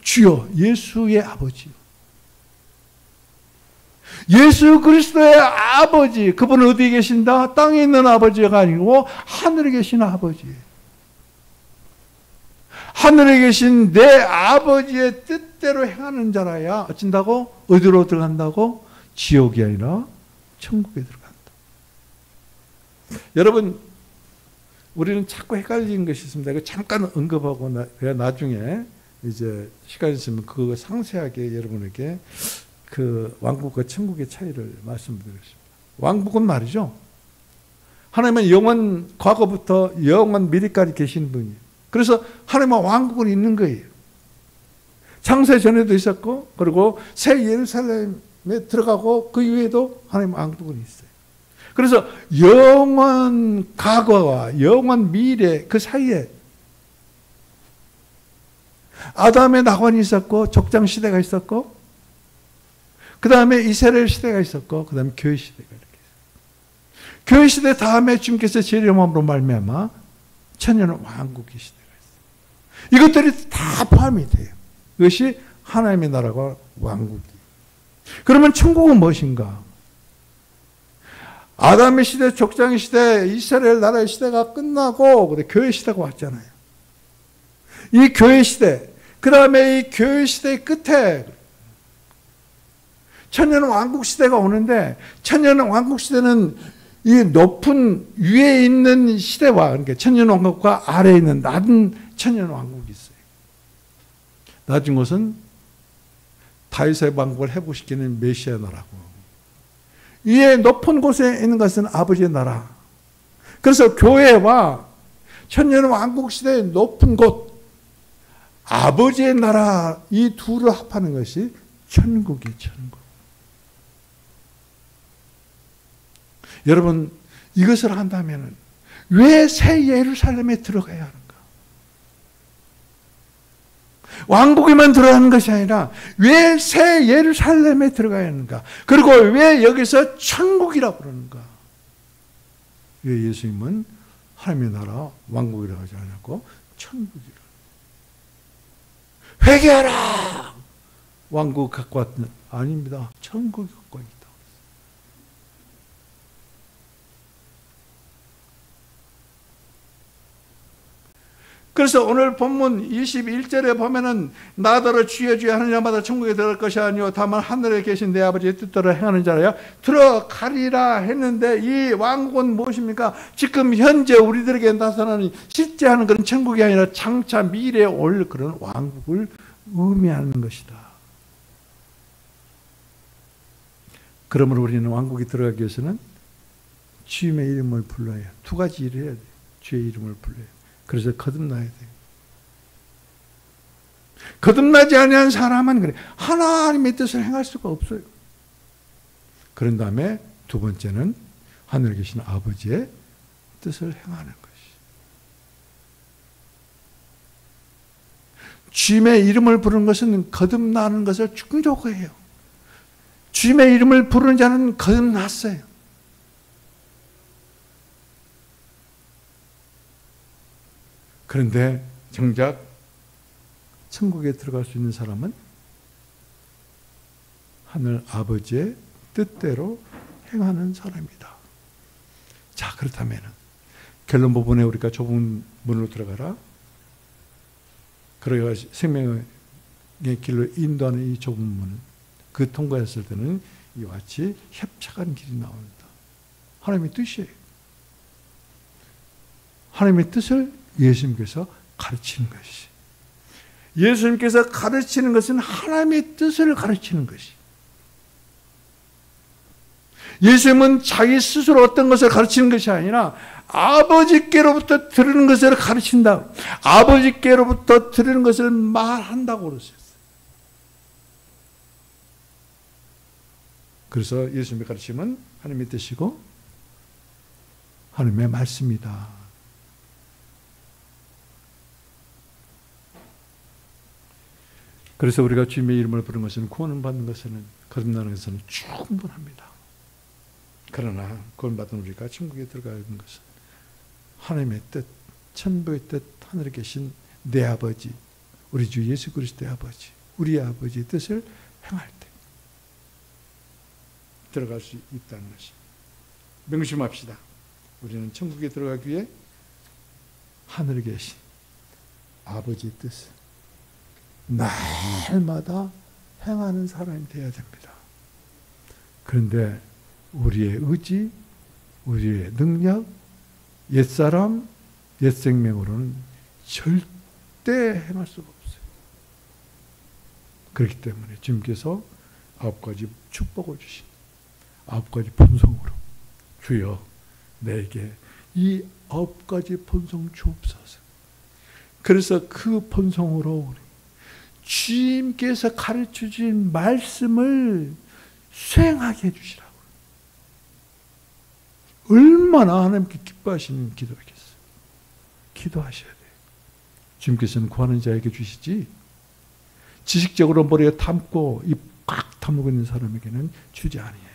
주여, 예수의 아버지, 예수 그리스도의 아버지, 그분은 어디에 계신다? 땅에 있는 아버지가 아니고 하늘에 계신 아버지, 하늘에 계신 내 아버지의 뜻대로 행하는 자라야 어쩐다고? 어디로 들어간다고? 지옥이 아니라 천국에 들어간다. 여러분, 우리는 자꾸 헷갈리는 것이 있습니다. 이거 잠깐 언급하고 나중에 이제 시간 있으면 그거 상세하게 여러분에게 그 왕국과 천국의 차이를 말씀드리겠습니다. 왕국은 말이죠, 하나님은 영원 과거부터 영원 미래까지 계신 분이에요. 그래서 하나님의 왕국은 있는 거예요. 창세 전에도 있었고, 그리고 새 예루살렘에 들어가고 그 이후에도 하나님의 왕국은 있어요. 그래서 영원 과거와 영원 미래 그 사이에 아담의 낙원이 있었고, 족장 시대가 있었고, 그 다음에 이스라엘 시대가 있었고, 그 다음에 교회 시대가 이렇게 있어요. 교회 시대 다음에 주님께서 재림함으로 말미암아 천년 왕국의 시대가 있어요. 이것들이 다 포함이 돼요. 이것이 하나님의 나라가 왕국이. 그러면 천국은 무엇인가? 아담의 시대, 족장의 시대, 이스라엘 나라의 시대가 끝나고 그래 교회 시대가 왔잖아요. 이 교회 시대, 그 다음에 이 교회 시대의 끝에 천년 왕국 시대가 오는데, 천년 왕국 시대는 이 높은 위에 있는 시대와, 그러니까 천년왕국과 아래에 있는 낮은 천년왕국이 있어요. 낮은 곳은 다윗의 왕국을 회복시키는 메시아 나라고, 위에 높은 곳에 있는 것은 아버지의 나라. 그래서 교회와 천년왕국 시대의 높은 곳, 아버지의 나라, 이 둘을 합하는 것이 천국이 천국. 여러분, 이것을 한다면 왜 새 예루살렘에 들어가야 하는가? 왕국에만 들어가는 것이 아니라 왜 새 예루살렘에 들어가야 하는가? 그리고 왜 여기서 천국이라고 그러는가? 왜 예수님은 하나님의 나라 왕국이라고 하지 않았고 천국이라? 회개하라! 왕국 갖고 왔는 아닙니다. 천국이 갖고 있다. 그래서 오늘 본문 21절에 보면은 나더러 주여 주여 하는 자마다 천국에 들어갈 것이 아니요 다만 하늘에 계신 내 아버지의 뜻대로 행하는 자라야 들어가리라 했는데, 이 왕국은 무엇입니까? 지금 현재 우리들에게 나타나는 실제 하는 그런 천국이 아니라 장차 미래에 올 그런 왕국을 의미하는 것이다. 그러므로 우리는 왕국에 들어가기 위해서는 주님의 이름을 불러야 해요. 두 가지 일을 해야 돼요. 주의 이름을 불러요. 그래서 거듭나야 돼요. 거듭나지 아니한 사람은 그래, 하나님의 뜻을 행할 수가 없어요. 그런 다음에 두 번째는 하늘에 계신 아버지의 뜻을 행하는 것이. 주님의 이름을 부르는 것은 거듭나는 것을 충족해요. 주님의 이름을 부르는 자는 거듭났어요. 그런데 정작 천국에 들어갈 수 있는 사람은 하늘 아버지의 뜻대로 행하는 사람이다. 자, 그렇다면 결론 부분에 우리가 좁은 문으로 들어가라. 그래야 생명의 길로 인도하는 이 좁은 문은, 그 통과했을 때는 이와 같이 협착한 길이 나옵니다. 하나님의 뜻이에요. 하나님의 뜻을 예수님께서 가르치는 것이, 예수님께서 가르치는 것은 하나님의 뜻을 가르치는 것이. 예수님은 자기 스스로 어떤 것을 가르치는 것이 아니라 아버지께로부터 들은 것을 가르친다. 아버지께로부터 들은 것을 말한다고 그러셨어요. 그래서 예수님의 가르침은 하나님의 뜻이고 하나님의 말씀이다. 그래서 우리가 주님의 이름을 부르는 것은, 구원을 받는 것은, 거듭나는 것은 충분합니다. 그러나 구원받은 우리가 천국에 들어가는 것은 하나님의 뜻, 천부의 뜻, 하늘에 계신 내 아버지, 우리 주 예수 그리스도의 아버지, 우리 아버지의 뜻을 행할 때 들어갈 수 있다는 것입니다. 명심합시다. 우리는 천국에 들어가기 위해 하늘에 계신 아버지의 뜻을 날마다 행하는 사람이 되어야 됩니다. 그런데 우리의 의지, 우리의 능력, 옛사람, 옛생명으로는 절대 행할 수가 없어요. 그렇기 때문에 주님께서 9가지 축복을 주신 9가지 본성으로, 주여 내게 이 9가지 본성 주옵소서. 그래서 그 본성으로 주님께서 가르쳐 주신 말씀을 수행하게 해주시라고. 얼마나 하나님께 기뻐하시는 기도하겠어요. 기도하셔야 돼요. 주님께서는 구하는 자에게 주시지, 지식적으로 머리에 담고 입 꽉 다물고 있는 사람에게는 주지 아니에요.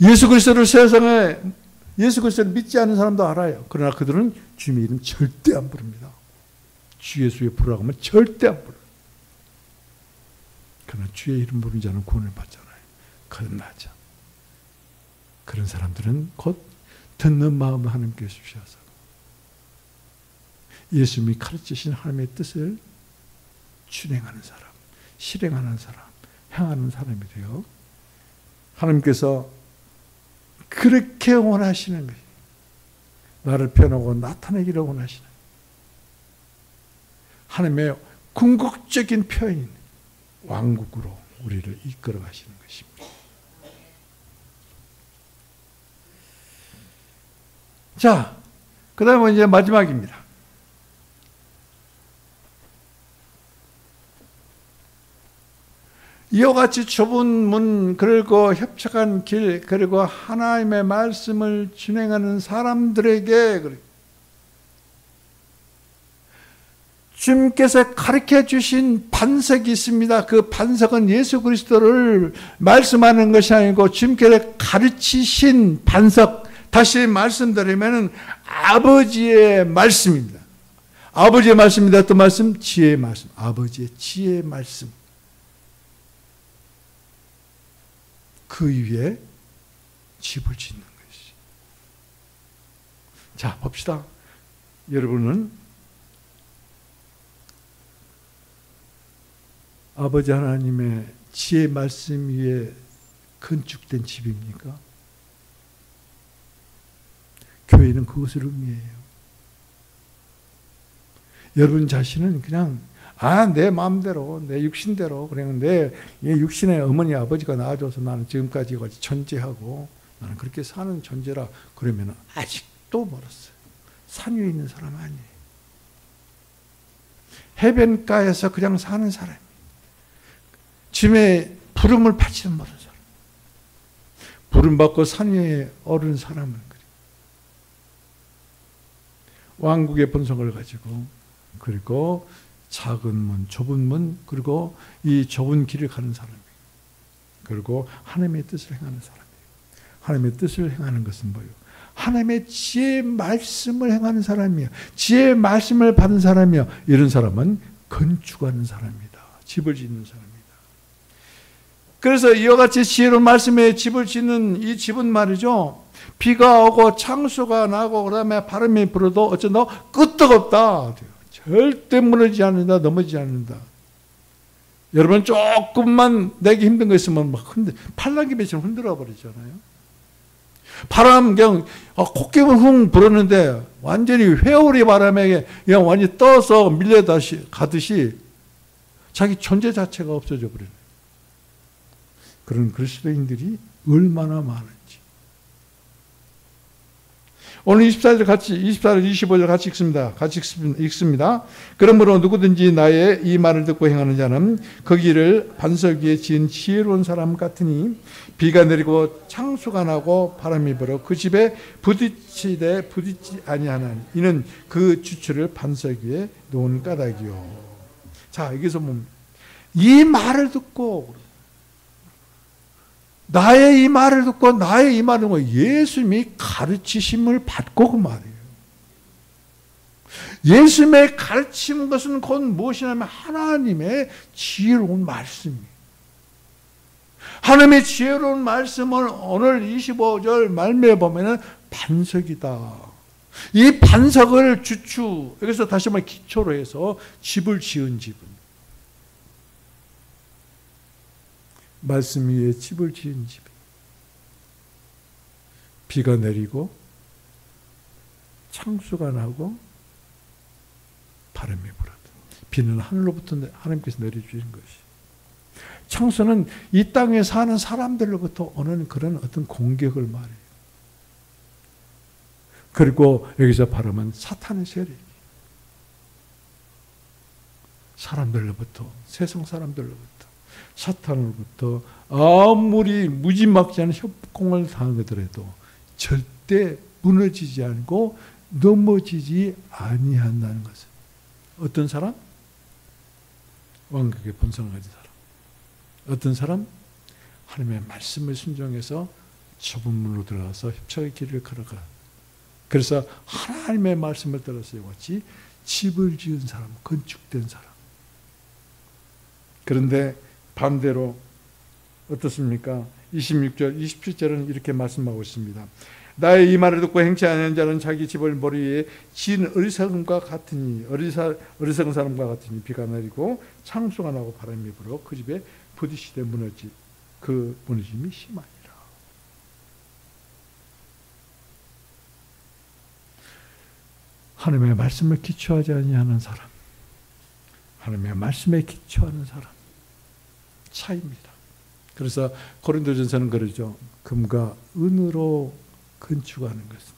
예수 그리스도를 세상에, 예수 그리스도를 믿지 않는 사람도 알아요. 그러나 그들은 주님의 이름 절대 안 부릅니다. 주 예수의 부르라고 하면 절대 안 불러요. 그러나 주의 이름 부르는 자는 구원을 받잖아요. 거듭나죠. 그런 사람들은 곧 듣는 마음을 하나님께 주셔서 예수님이 가르치신 하나님의 뜻을 준행하는 사람, 실행하는 사람, 행하는 사람이 되어 하나님께서 그렇게 원하시는 거예요. 나를 변하고 나타내기를 원하시는 하나님의 궁극적인 표현, 왕국으로 우리를 이끌어 가시는 것입니다. 자, 그 다음에 이제 마지막입니다. 이와 같이 좁은 문, 그리고 협착한 길, 그리고 하나님의 말씀을 진행하는 사람들에게 주님께서 가르쳐 주신 반석이 있습니다. 그 반석은 예수 그리스도를 말씀하는 것이 아니고 주님께서 가르치신 반석, 다시 말씀드리면 아버지의 말씀입니다. 아버지의 말씀입니다. 또 말씀, 지혜의 말씀. 아버지의 지혜의 말씀. 그 위에 집을 짓는 것이. 자, 봅시다. 여러분은 아버지 하나님의 지혜 말씀 위에 건축된 집입니까? 교회는 그것을 의미해요. 여러분 자신은 그냥 내 마음대로, 내 육신대로, 그냥 내 육신의 어머니 아버지가 낳아줘서 나는 지금까지 존재하고 나는 그렇게 사는 존재라 그러면 아직도 멀었어요. 산 위에 있는 사람 아니에요. 해변가에서 그냥 사는 사람이에요. 주님의 부름을 받지는 못한 사람. 부름받고 산 위에 오른 사람은 그래요. 왕국의 본성을 가지고, 그리고 작은 문, 좁은 문, 그리고 이 좁은 길을 가는 사람이에요. 그리고 하나님의 뜻을 행하는 사람이에요. 하나님의 뜻을 행하는 것은 뭐예요? 하나님의 지혜의 말씀을 행하는 사람이에요. 지혜의 말씀을 받은 사람이에요. 이런 사람은 건축하는 사람입니다. 집을 짓는 사람입니다. 그래서 이와 같이 지혜로운 말씀에 집을 짓는 이 집은 말이죠, 비가 오고 창수가 나고 그 다음에 바람이 불어도 어쩐다? 끄떡없다. 절대 무너지지 않는다. 넘어지지 않는다. 여러분 조금만 내기 힘든 거 있으면 막 팔랑귀배처럼 흔들어 버리잖아요. 바람 그냥 콧기분 훅 불었는데 완전히 회오리 바람에 그냥 완전히 떠서 밀려다시 가듯이 자기 존재 자체가 없어져 버려요. 그런 그리스도인들이 얼마나 많은지. 오늘 24절 25절 같이 읽습니다. 그러므로 누구든지 나의 이 말을 듣고 행하는 자는 그 길을 반석 위에 지은 지혜로운 사람 같으니 비가 내리고 창수가 나고 바람이 불어 그 집에 부딪히되 부딪지 아니하나니 이는 그 주추를 반석 위에 놓은 까닭이요. 자, 여기서 보면 이 말을 듣고, 나의 이 말을 듣고, 나의 이 말을 듣고 예수님이 가르치심을 받고 그 말이에요. 예수님의 가르치는 것은 곧 무엇이냐면 하나님의 지혜로운 말씀이에요. 하나님의 지혜로운 말씀을 오늘 25절 말미에 보면은 반석이다. 이 반석을 주추, 여기서 다시 한번 기초로 해서 집을 지은 집은 말씀 위에 집을 지은 집. 비가 내리고 창수가 나고 바람이 불어도 비는 하늘로부터 하나님께서 내려주신 것이. 창수는 이 땅에 사는 사람들로부터 오는 그런 어떤 공격을 말해요. 그리고 여기서 바람은 사탄의 세력. 사람들로부터, 세상 사람들로부터, 사탄으로부터 아무리 무지막지한 협공을 당하더라도 절대 무너지지 않고 넘어지지 아니한다는 것은 어떤 사람? 왕국의 본성을 가진 사람. 어떤 사람? 하나님의 말씀을 순종해서 좁은 문으로 들어가서 협착의 길을 걸어가. 그래서 하나님의 말씀을 따라서 같이 집을 지은 사람, 건축된 사람. 그런데 반대로 어떻습니까? 26절, 27절은 이렇게 말씀하고 있습니다. 나의 이 말을 듣고 행치 않은 자는 자기 집을 머리 위에 지은 어리석음과 같으니, 어리석은 사람과 같으니 비가 내리고 창수가 나고 바람이 불어 그 집에 부딪히되 무너짐이 심하니라. 하나님의 말씀을 기초하지 아니하는 사람, 하나님의 말씀에 기초하는 사람 차이입니다. 그래서 고린도전서는 그러죠. 금과 은으로 건축하는 것은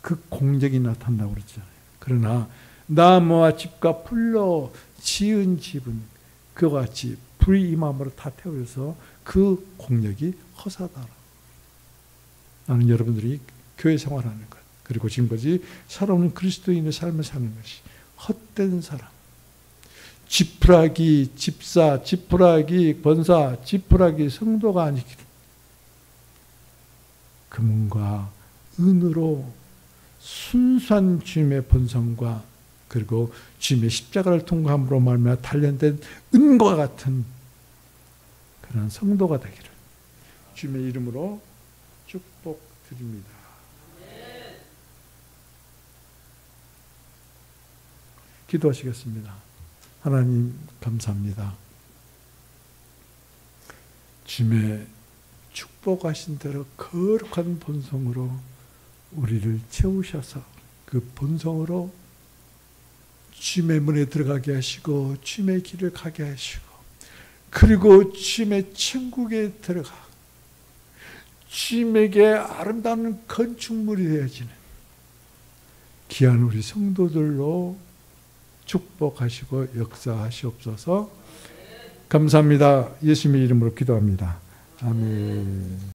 그 공적이 나타난다고 그랬잖아요. 그러나 나무와 집과 풀로 지은 집은 그와 같이 불이 임함으로 다 태워져서 그 공력이 허사다라. 나는 여러분들이 교회 생활하는 것, 그리고 지금까지 살아오는 그리스도인의 삶을 사는 것이 헛된 사람, 지푸라기 집사, 지푸라기 권사, 지푸라기 성도가 아니기를 금과 은으로 순수한 주님의 본성과 그리고 주님의 십자가를 통과함으로 말미암아 단련된 은과 같은 그런 성도가 되기를 주님의 이름으로 축복드립니다. 기도하시겠습니다. 하나님 감사합니다. 주님의 축복하신 대로 거룩한 본성으로 우리를 채우셔서 그 본성으로 주님의 문에 들어가게 하시고 주님의 길을 가게 하시고 그리고 주님의 천국에 들어가 주님에게 아름다운 건축물이 되어지는 귀한 우리 성도들로 축복하시고 역사하시옵소서. 감사합니다. 예수님의 이름으로 기도합니다. 아멘.